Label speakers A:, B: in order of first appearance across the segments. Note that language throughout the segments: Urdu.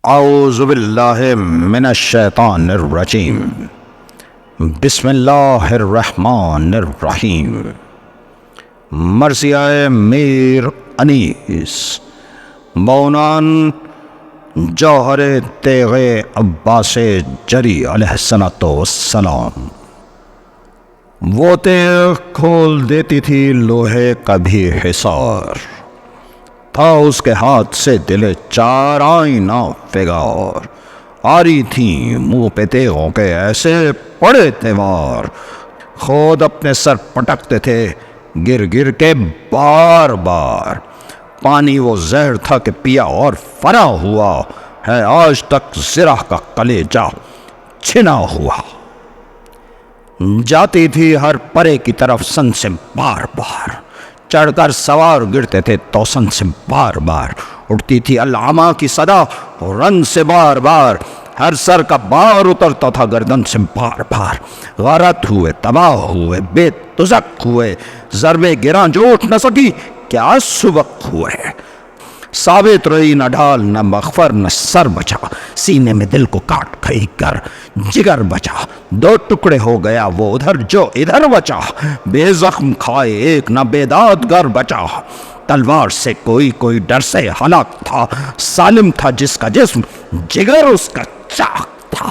A: اعوذ باللہ من الشیطان الرجیم بسم اللہ الرحمن الرحیم مرثیہ میر انیس مونان جوہر تیغ عباس جری علیہ السلام۔ وہ تیغ کھول دیتی تھی لوہے کا بھی حصار، تھا اس کے ہاتھ سے دل چار آئینہ فگار، آ رہی تھیں منہ پہ تیغوں کے ایسے پڑے تھے وار، خود اپنے سر پٹکتے تھے گر گر کے بار بار، پانی وہ زہر تھا کہ پیا اور فنا ہوا ہے آج تک زرہ کا کلیجہ چھنا ہوا۔ جاتی تھی ہر پرے کی طرف سن سے بار بار، چڑھ کر سوار گرتے تھے توسن سے بار بار، اٹھتی تھی العما کی صدا رن سے بار بار، ہر سر کا بار اترتا تھا گردن سے بار بار، غارت ہوئے تباہ ہوئے بے تزک ہوئے، ضربے گراں جو اٹھ نہ سکی کیا سبق ہوئے، ثابت رہی نہ ڈھال نہ مغفر نہ سر بچا، سینے میں دل کو کاٹ کھئی کر جگر بچا، دو ٹکڑے ہو گیا وہ ادھر جو ادھر بچا، بے زخم کھائے ایک نہ بے دادگر بچا، تلوار سے کوئی ڈر سے ہلاک تھا، سالم تھا جس کا جسم جگر اس کا چاک تھا،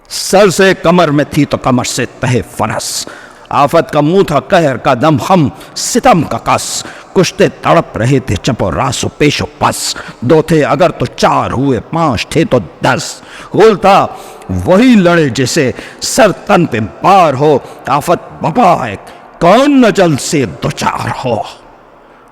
A: سر سے کمر میں تھی تو کمر سے تہ فرس، آفت کا منہ تھا قہر کا دم خم ستم کا کس، کشتے تڑپ رہے تھے چپ و راس و پیش و پس، دو تھے اگر تو چار ہوئے پانچ تھے تو 10، غول تھا وہی لڑے جسے سر تن پہ بار ہو، آفت بپا ہے کون نہ جل سے دوچار ہو،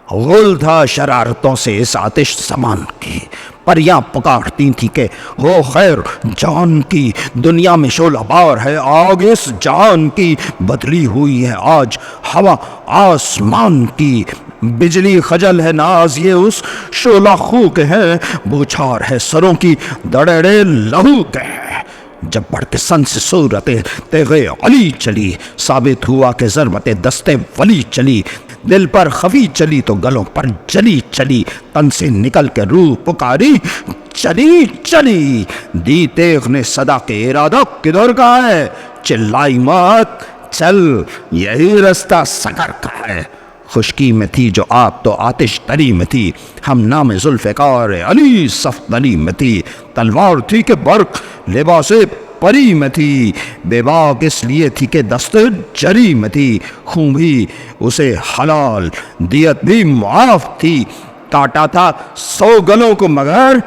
A: غول تھا شرارتوں سے اس آتش زمان کی، پریاں پکارتی تھی کہ ہو خیر جان کی، دنیا میں شعلہ بار ہے آگ اس جان کی، بدلی ہوئی ہے آج ہوا آسمان کی، بجلی خجل ہے ناز یہ اس شعلہ خو کے ہیں، بوچھار ہے سروں کی دڑڑے لہو کے ہیں، جب بڑھ کے سن سے صورت تیغ علی چلی، ثابت ہوا کہ ضربت دستے ولی چلی، دل پر خفی چلی تو گلوں پر جلی چلی، تن سے نکل کے روح پکاری چلی چلی، دی تیغ نے صدا کے ارادہ کدھر کا ہے، چلائی مات چل یہی رستہ سکر کا ہے، خشکی میں تھی جو آگ تو آتش تری میں تھی، ہم نام ذوالفقار علی صفدلی میں تھی، تلوار تھی کہ برق لباس پری میں تھی، بے باک اس لیے تھی کہ دست جری میں تھی، خون بھی اسے حلال دیت بھی معاف تھی، کاٹا تھا 100 گلوں کو مگر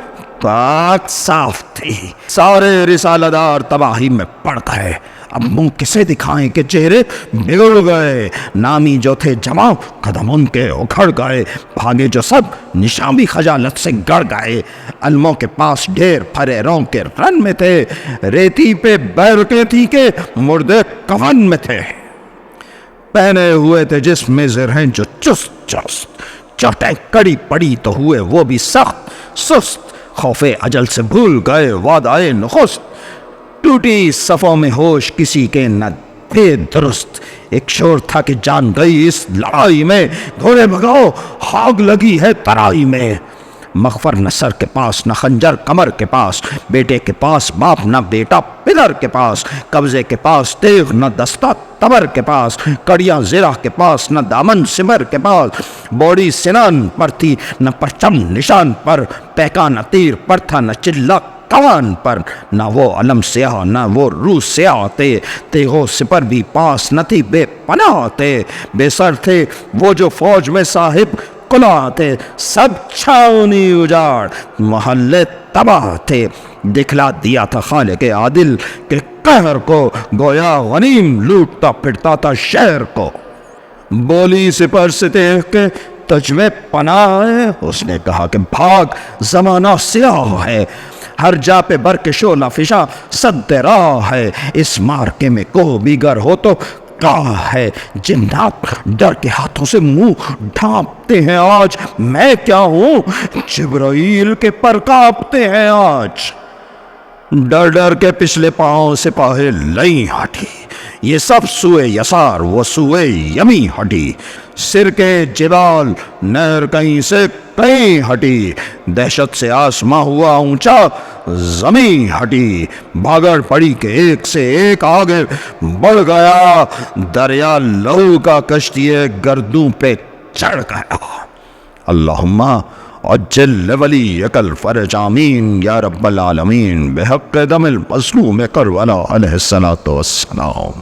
A: پاک صاف تھی، سارے رسالہ دار تباہی میں پڑ گئے، اب منہ کسے دکھائیں کہ چہرے بگڑ گئے، نامی جو تھے جمع قدم ان کے اکھڑ گئے، بھاگے جو سب نشان بھی خجالت سے گڑ گئے، علموں کے پاس ڈھیر پھریروں کے رن میں تھے، ریتی پہ بیرکیں تھی کہ مردے کفن میں تھے، پہنے ہوئے تھے جسم میں زرہیں جو چست چست، چوٹیں کڑی پڑی تو ہوئے وہ بھی سخت سست، خوف اجل سے بھول گئے وعدہ نخست، ٹوٹی صفوں میں ہوش کسی کے نہ تھے درست، ایک شور تھا کہ جان گئی اس لڑائی میں، گھوڑے بھگاؤ آگ لگی ہے ترائی میں، مغفر نہ سر کے پاس نہ خنجر کمر کے پاس، بیٹے کے پاس باپ نہ بیٹا پدر کے پاس، قبضے کے پاس تیغ نہ دستہ تبر کے پاس، کڑیاں زرہ کے پاس نہ دامن سمر کے پاس، بوڑی سنان پر تھی نہ پرچم نشان پر، پیکا نہ تیر پر تھا نہ چلا کوان پر، نہ وہ علم سیاہ نہ وہ روح سیاہ تھے، تیغو سپر بھی پاس نہ تھی بے پناہ تھے، بے سر تھے وہ جو فوج میں صاحب قلعہ تھے، سب چھاونی اجاڑ محلے تباہ تھے، دکھلا دیا تھا خالق عادل کے قہر کو، گویا غنیم لوٹتا پھرتا تھا شہر کو، بولی سپر سے تیغ کے تجھ میں پناہ ہے، اس نے کہا کہ بھاگ زمانہ سیاہ ہے، ہر جا پہ بر کے شعلہ فشاں صد راہ ہے، اس مارکے میں کوہ بیگر ہو تو کہاں ہے، جنات ڈر کے ہاتھوں سے منہ ڈھانپتے ہیں آج، میں کیا ہوں جبرائیل کے پر کانپتے ہیں آج، ڈر ڈر کے پچھلے پاؤں سپاہی لئی ہٹی، یہ سب سوئے یسار وہ سوئے یمی ہٹی، سر کے جبال نہر کہیں سے کہیں ہٹی، دہشت سے آسماں ہوا اونچا، زمین ہٹی، بھاگڑ پڑی کہ ایک سے ایک آگے بڑھ گیا، دریا لہو کا کشتی گردوں پہ چڑھ گیا۔ اللہم عجل لولیک الفرج آمین یا رب العالمین، بحق دم المظلوم کربلا علیہ الصلوۃ والسلام۔